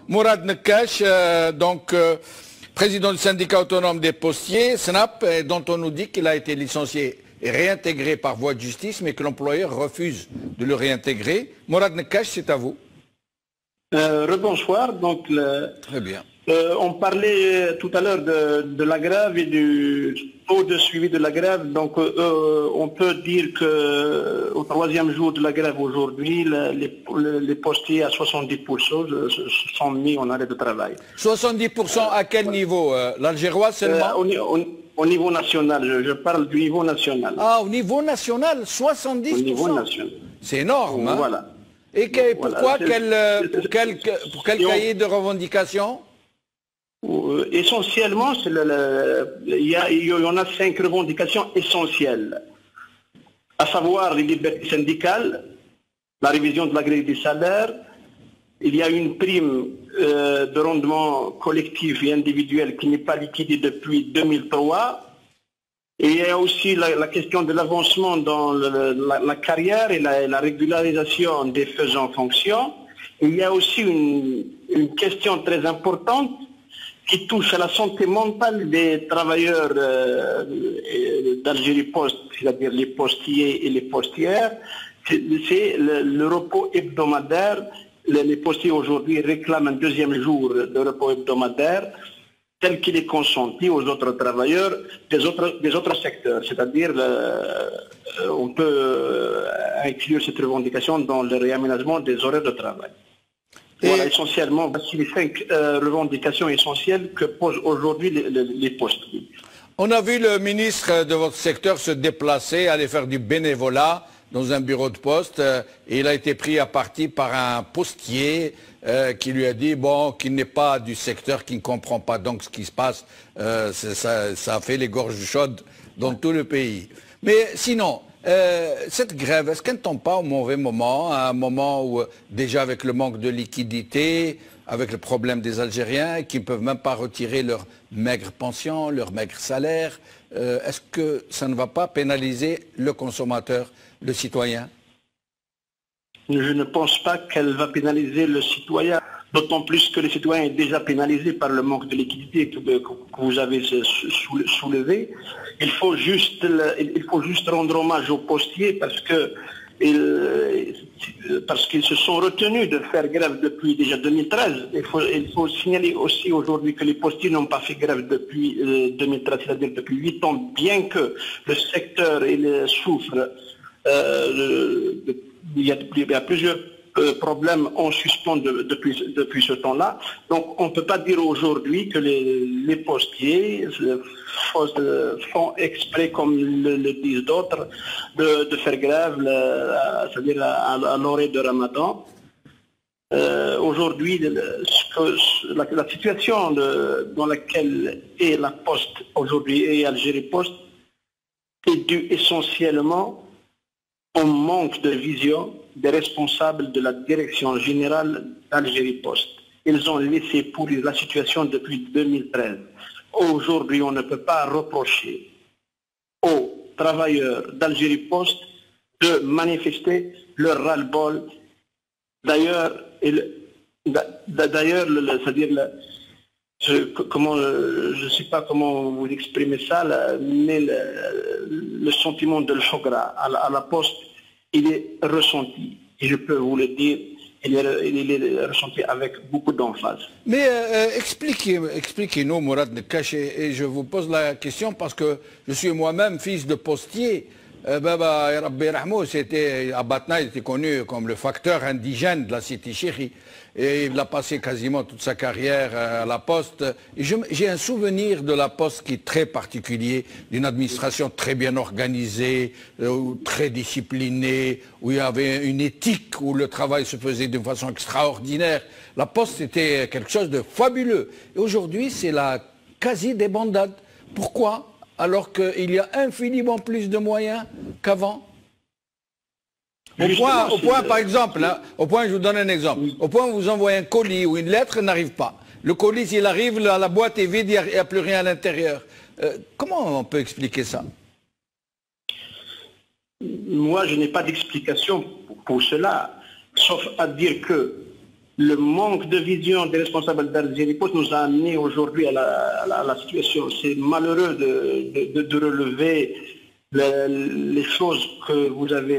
Mourad Nekkache, président du syndicat autonome des postiers, SNAP, dont on nous dit qu'il a été licencié et réintégré par voie de justice, mais que l'employeur refuse de le réintégrer. Mourad Nekkache, c'est à vous. Rebonsoir. Très bien. On parlait tout à l'heure de la grève et du taux de suivi de la grève. Donc, on peut dire qu'au troisième jour de la grève aujourd'hui, les postiers à 70% se sont mis en arrêt de travail. 70% à quel niveau? L'Algérois seulement? Au niveau national, je parle du niveau national. Ah, au niveau national, 70%? Au niveau national. C'est énorme, hein? Voilà. Et pourquoi? Voilà. Pour quel cahier de revendication? Essentiellement, il y en a 5 revendications essentielles, à savoir les libertés syndicales, la révision de la grille des salaires, il y a une prime de rendement collectif et individuel qui n'est pas liquidée depuis 2003, et il y a aussi la question de l'avancement dans la carrière et la régularisation des faisans fonction. Il y a aussi une question très importante qui touche à la santé mentale des travailleurs d'Algérie Post, c'est-à-dire les postiers et les postières. C'est le repos hebdomadaire. Les postiers aujourd'hui réclament un deuxième jour de repos hebdomadaire tel qu'il est consenti aux autres travailleurs des autres secteurs. C'est-à-dire, on peut inclure cette revendication dans le réaménagement des horaires de travail. Voilà, essentiellement, voici les 5 revendications essentielles que posent aujourd'hui les postiers. On a vu le ministre de votre secteur se déplacer, aller faire du bénévolat dans un bureau de poste. Et il a été pris à partie par un postier qui lui a dit qu'il n'est pas du secteur, qui ne comprend pas donc ce qui se passe. Ça a fait les gorges chaudes dans tout le pays. Mais sinon, cette grève, est-ce qu'elle ne tombe pas au mauvais moment, à un moment où déjà avec le manque de liquidité, avec le problème des Algériens qui ne peuvent même pas retirer leur maigre pension, leur maigre salaire, est-ce que ça ne va pas pénaliser le consommateur, le citoyen? Je ne pense pas qu'elle va pénaliser le citoyen, d'autant plus que le citoyen est déjà pénalisé par le manque de liquidité que vous avez soulevé. Il faut juste rendre hommage aux postiers parce qu'ils se sont retenus de faire grève depuis déjà 2013. Il faut signaler aussi aujourd'hui que les postiers n'ont pas fait grève depuis 2013, c'est-à-dire depuis 8 ans, bien que le secteur souffre. Il y a plusieurs problèmes en suspens depuis ce temps-là. Donc on ne peut pas dire aujourd'hui que les postiers font exprès, comme le disent d'autres, de faire grève, c'est-à-dire à l'orée de Ramadan. Aujourd'hui, la situation dans laquelle est la Poste aujourd'hui et Algérie Post est due essentiellement au manque de vision des responsables de la direction générale d'Algérie Post. Ils ont laissé pourrir la situation depuis 2013. Aujourd'hui, on ne peut pas reprocher aux travailleurs d'Algérie Post de manifester leur ras-le-bol. D'ailleurs, c'est-à-dire, je ne sais pas comment vous exprimez ça, mais le sentiment de l'Chogra à la Poste, il est ressenti. Et je peux vous le dire, il est ressenti avec beaucoup d'emphase. Mais expliquez-nous, Mourad Nekkache, et je vous pose la question parce que je suis moi-même fils de postier. Baba Rabbi Rahmou, à Batna, il était connu comme le facteur indigène de la cité chérie. Et il a passé quasiment toute sa carrière à la Poste. J'ai un souvenir de la Poste qui est très particulier, d'une administration très bien organisée, très disciplinée, où il y avait une éthique, où le travail se faisait d'une façon extraordinaire. La Poste était quelque chose de fabuleux. Et aujourd'hui, c'est la quasi-débandade. Pourquoi? Alors qu'il y a infiniment plus de moyens qu'avant. Au point, par exemple, je vous donne un exemple. Au point où vous envoyez un colis ou une lettre, n'arrive pas. Le colis, s'il arrive, la boîte est vide, il n'y a plus rien à l'intérieur. Comment on peut expliquer ça? Moi, je n'ai pas d'explication pour cela, sauf à dire que Le manque de vision des responsables d'Algérie Post nous a amené aujourd'hui à la situation. C'est malheureux de relever les choses que vous avez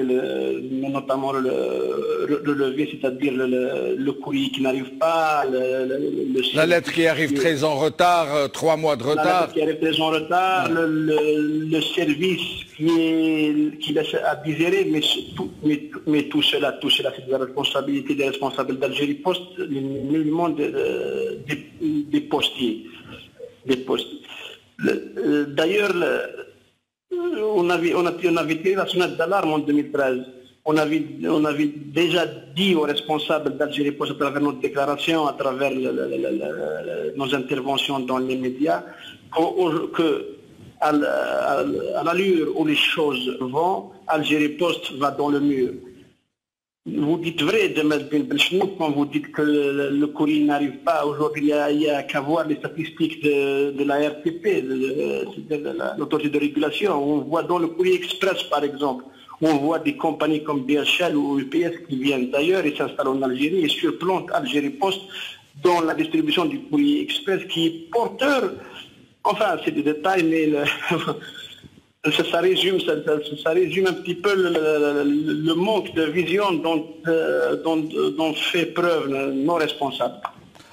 notamment relevé, c'est-à-dire le courrier qui n'arrive pas, la lettre qui arrive très en retard, 3 mois de retard. La lettre qui arrive très en retard, le service qui laisse à désirer, mais tout cela, c'est de la responsabilité des responsables d'Algérie Post, nullement des postiers. D'ailleurs, on avait tiré la sonnette d'alarme en 2013. On avait déjà dit aux responsables d'Algérie Post à travers notre déclaration, à travers nos interventions dans les médias, que à l'allure où les choses vont, Algérie Post va dans le mur. Vous dites vrai, Jamel Ben Belchnouk, quand vous dites que le courrier n'arrive pas. Aujourd'hui, il n'y a qu'à voir les statistiques de la RTP, l'autorité de régulation. On voit dans le courrier express, par exemple, on voit des compagnies comme DHL ou UPS qui viennent d'ailleurs et s'installent en Algérie et surplantent Algérie Post dans la distribution du courrier express qui est porteur. Enfin, c'est des détails, mais ça résume un petit peu le manque de vision dont fait preuve nos responsables.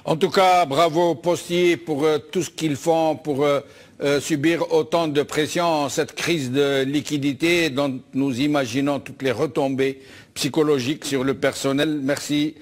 En tout cas, bravo aux postiers pour tout ce qu'ils font pour subir autant de pression en cette crise de liquidité dont nous imaginons toutes les retombées psychologiques sur le personnel. Merci.